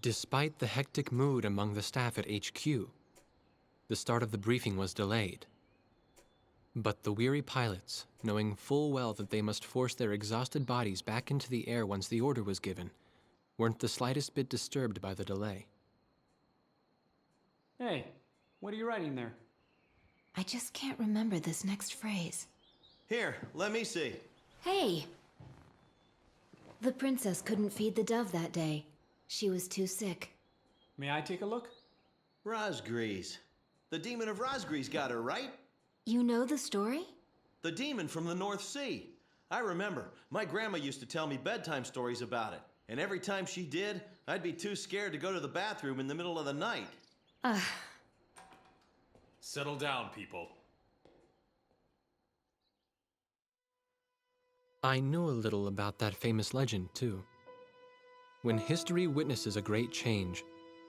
Despite the hectic mood among the staff at HQ, the start of the briefing was delayed. But the weary pilots, knowing full well that they must force their exhausted bodies back into the air once the order was given, weren't the slightest bit disturbed by the delay. Hey, what are you writing there? I just can't remember this next phrase. Here, let me see. Hey! The princess couldn't feed the dove that day. She was too sick. May I take a look? Razgriz. The demon of Razgriz got her, right? You know the story? The demon from the North Sea. I remember. My grandma used to tell me bedtime stories about it. And every time she did, I'd be too scared to go to the bathroom in the middle of the night. Settle down, people. I knew a little about that famous legend, too. When history witnesses a great change,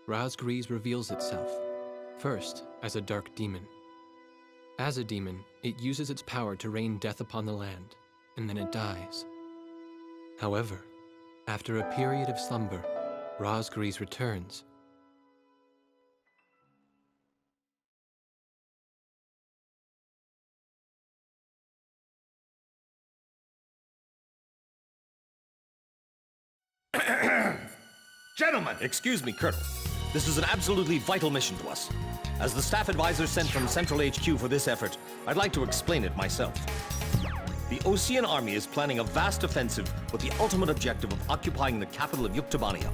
Razgriz reveals itself, first as a dark demon. As a demon, it uses its power to rain death upon the land, and then it dies. However, after a period of slumber, Razgriz returns. Gentlemen! Excuse me, Colonel. This is an absolutely vital mission to us. As the staff advisor sent from Central HQ for this effort, I'd like to explain it myself. The Ocean Army is planning a vast offensive with the ultimate objective of occupying the capital of Yuktobania.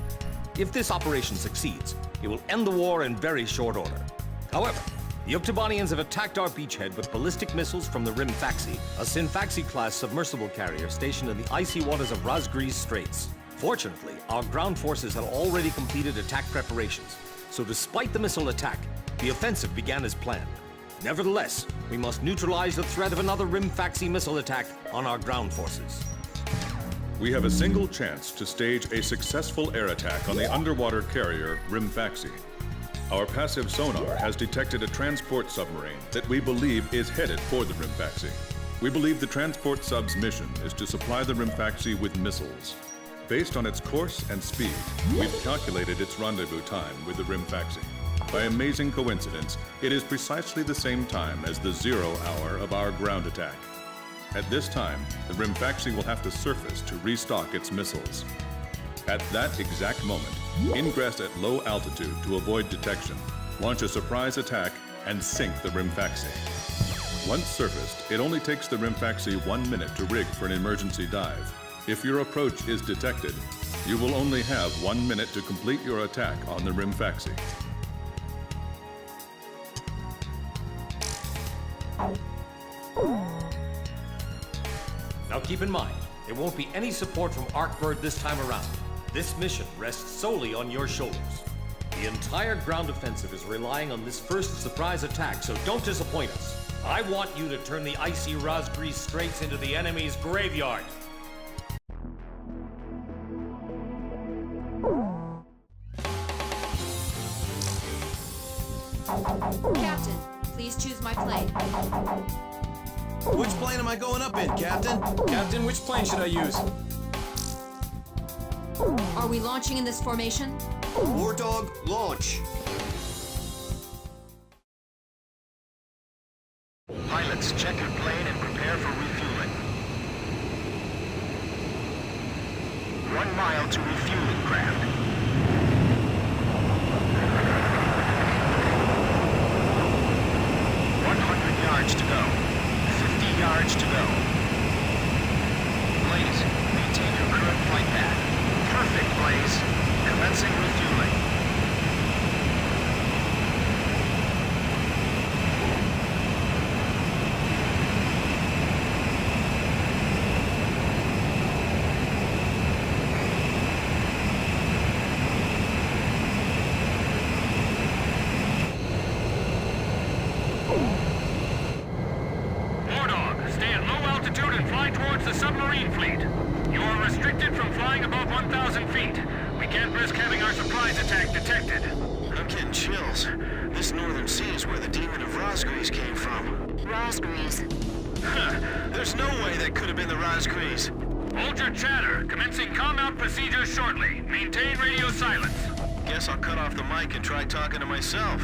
If this operation succeeds, it will end the war in very short order. However, the Yuktobanians have attacked our beachhead with ballistic missiles from the Hrimfaxi, a Scinfaxi-class submersible carrier stationed in the icy waters of Razgriz Straits. Fortunately, our ground forces had already completed attack preparations, so despite the missile attack, the offensive began as planned. Nevertheless, we must neutralize the threat of another Hrimfaxi missile attack on our ground forces. We have a single chance to stage a successful air attack on the underwater carrier Hrimfaxi. Our passive sonar has detected a transport submarine that we believe is headed for the Hrimfaxi. We believe the transport sub's mission is to supply the Hrimfaxi with missiles. Based on its course and speed, we've calculated its rendezvous time with the Hrimfaxi. By amazing coincidence, it is precisely the same time as the 0 hour of our ground attack. At this time, the Hrimfaxi will have to surface to restock its missiles. At that exact moment, ingress at low altitude to avoid detection, launch a surprise attack, and sink the Hrimfaxi. Once surfaced, it only takes the Hrimfaxi 1 minute to rig for an emergency dive. If your approach is detected, you will only have 1 minute to complete your attack on the Hrimfaxi. Now keep in mind, there won't be any support from Arkbird this time around. This mission rests solely on your shoulders. The entire ground offensive is relying on this first surprise attack, so don't disappoint us. I want you to turn the icy Razgriz Straits into the enemy's graveyard. Captain, please choose my plane. Which plane am I going up in, Captain? Captain, which plane should I use? Are we launching in this formation? Wardog, launch! Pilots, check your plane and prepare for refueling. 1 mile to refueling craft. 100 yards to go. 50 yards to go. Blaze, maintain your current flight path. Perfect, Blaze. Commencing refueling. Wardog, stay at low altitude and fly towards the submarine fleet. You are restricted from flying above 1,000 feet. We can't risk having our surprise attack detected. I'm getting chills. This northern sea is where the demon of Razgriz came from. Razgriz. There's no way that could have been the Razgriz. Hold your chatter. Commencing com-out procedures shortly. Maintain radio silence. Guess guess I'll cut off the mic and try talking to myself.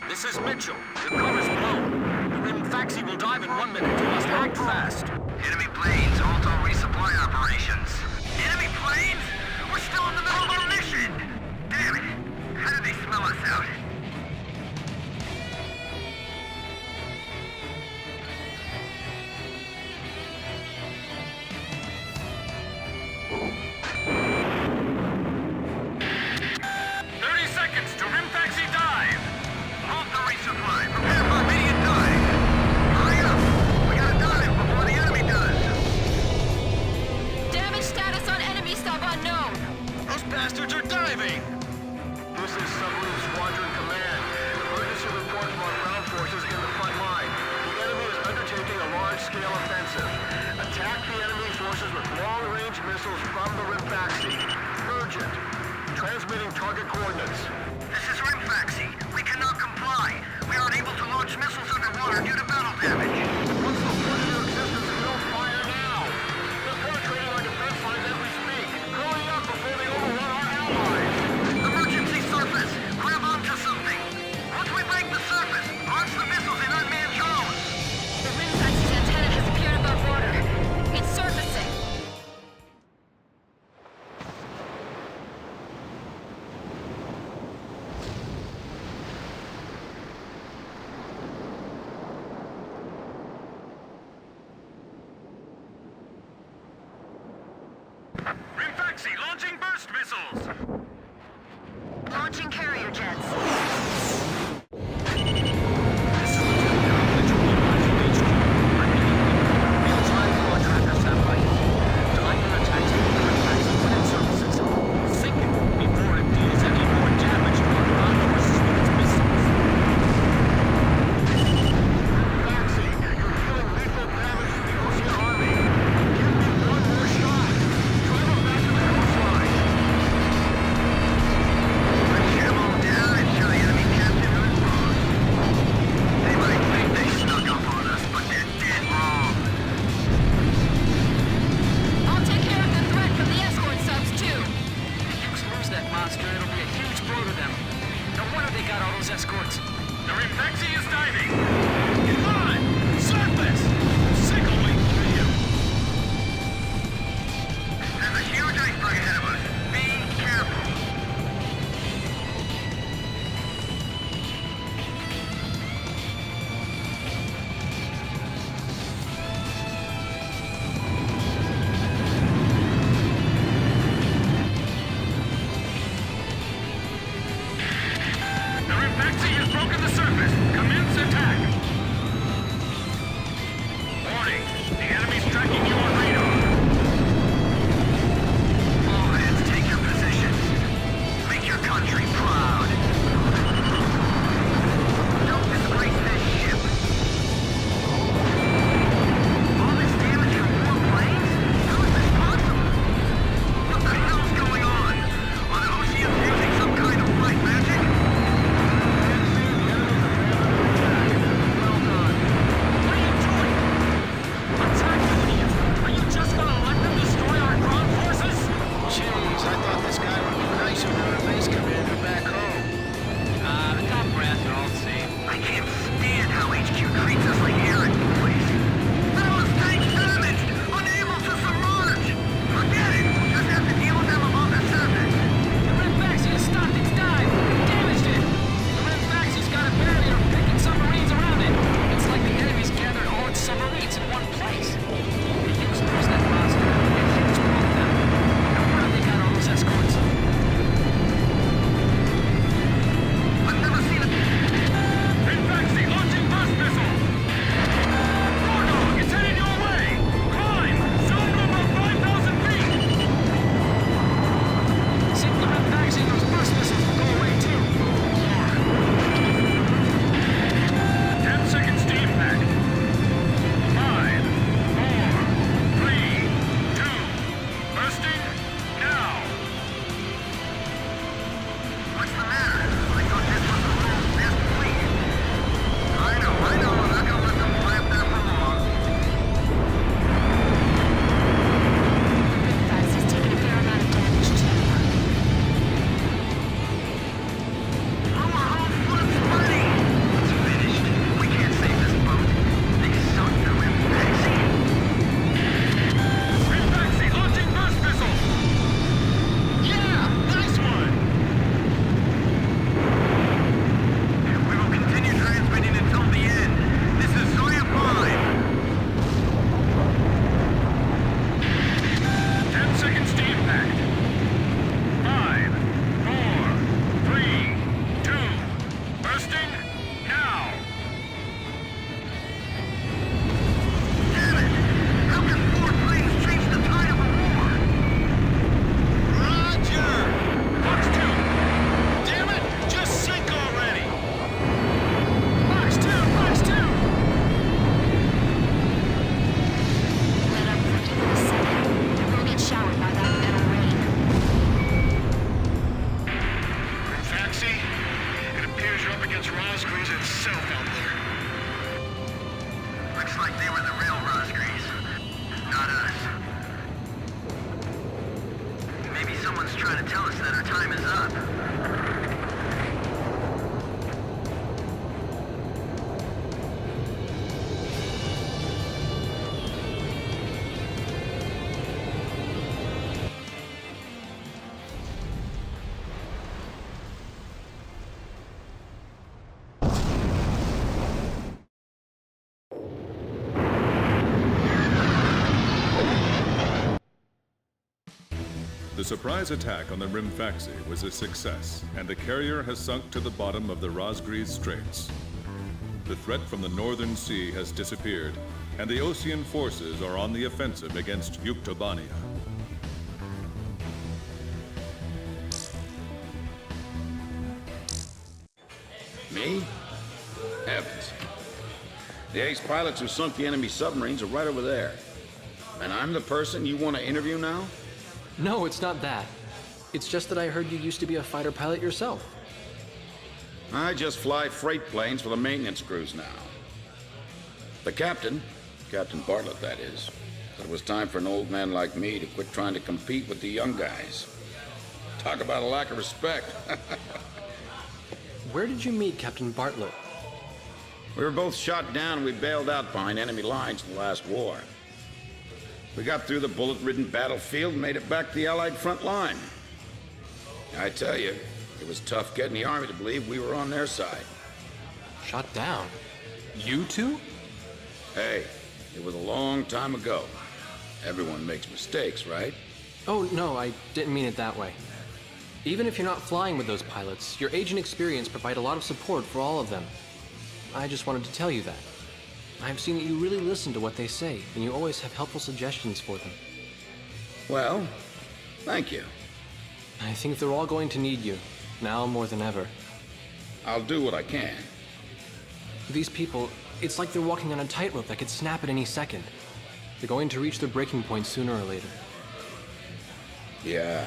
This is Mitchell. Your cover's blown. The Hrimfaxi will dive in 1 minute. You must act fast. Enemy planes, auto resupply operations. Enemy planes? We're still in the middle of our mission! Damn it! How did they smell us out? Bastards are diving! This is Submarine Squadron Command. Emergency report from our ground forces in the front line. The enemy is undertaking a large-scale offensive. Attack the enemy forces with long-range missiles from the Hrimfaxi. Urgent. Transmitting target coordinates. This is Hrimfaxi. We cannot comply. We are unable to launch missiles underwater due to battle damage. What's the point of your existence if you don't fire now? They're penetrating our defense lines as we speak. Hurry up before they overrun our allies! Emergency surface! Grab onto something! Once we break the surface, launch the missiles in unmanned drones! The Hrimfaxi's antenna has appeared above water. It's surfacing. Hrimfaxi launching burst missiles! Launching carrier jets. This is Lieutenant Mitchell from HQ. We'll try to attract our satellite. Time your attacks with the Hrimfaxi when it surfaces. Sink it before it deals any more damage to our ground forces with its missiles. Hrimfaxi, you're dealing lethal damage to the Ocean Army. Give me one more shot. Drive them back to the coastline. Let's jam them down and show the enemy captain who's boss. They might think they snuck up on us, but they're dead wrong. I'll take care of the threat from the escort subs, too. If Yukes lose that monster, it'll be a huge blow to them. No wonder they got all those escorts. The Hrimfaxi is diving! Come on! Surface! Sickle waiting for you! There's a huge iceberg ahead of us. Be careful. The Hrimfaxi has broken the surface! yourself out there. Looks like they were the real Razgriz, not us. Maybe someone's trying to tell us that our time is up. The surprise attack on the Hrimfaxi was a success, and the carrier has sunk to the bottom of the Razgriz Straits. The threat from the northern sea has disappeared, and the Ocean forces are on the offensive against Yuktobania. Me? Heavens. The ace pilots who sunk the enemy submarines are right over there. And I'm the person you want to interview now? No, it's not that. It's just that I heard you used to be a fighter pilot yourself. I just fly freight planes for the maintenance crews now. The captain, Captain Bartlett that is, said it was time for an old man like me to quit trying to compete with the young guys. Talk about a lack of respect. Where did you meet Captain Bartlett? We were both shot down and we bailed out behind enemy lines in the last war. We got through the bullet-ridden battlefield and made it back to the Allied front line. I tell you, it was tough getting the Army to believe we were on their side. Shot down? You two? Hey, it was a long time ago. Everyone makes mistakes, right? Oh, no, I didn't mean it that way. Even if you're not flying with those pilots, your age and experience provide a lot of support for all of them. I just wanted to tell you that. I've seen that you really listen to what they say, and you always have helpful suggestions for them. Well, thank you. I think they're all going to need you, now more than ever. I'll do what I can. These people, it's like they're walking on a tightrope that could snap at any second. They're going to reach their breaking point sooner or later. Yeah,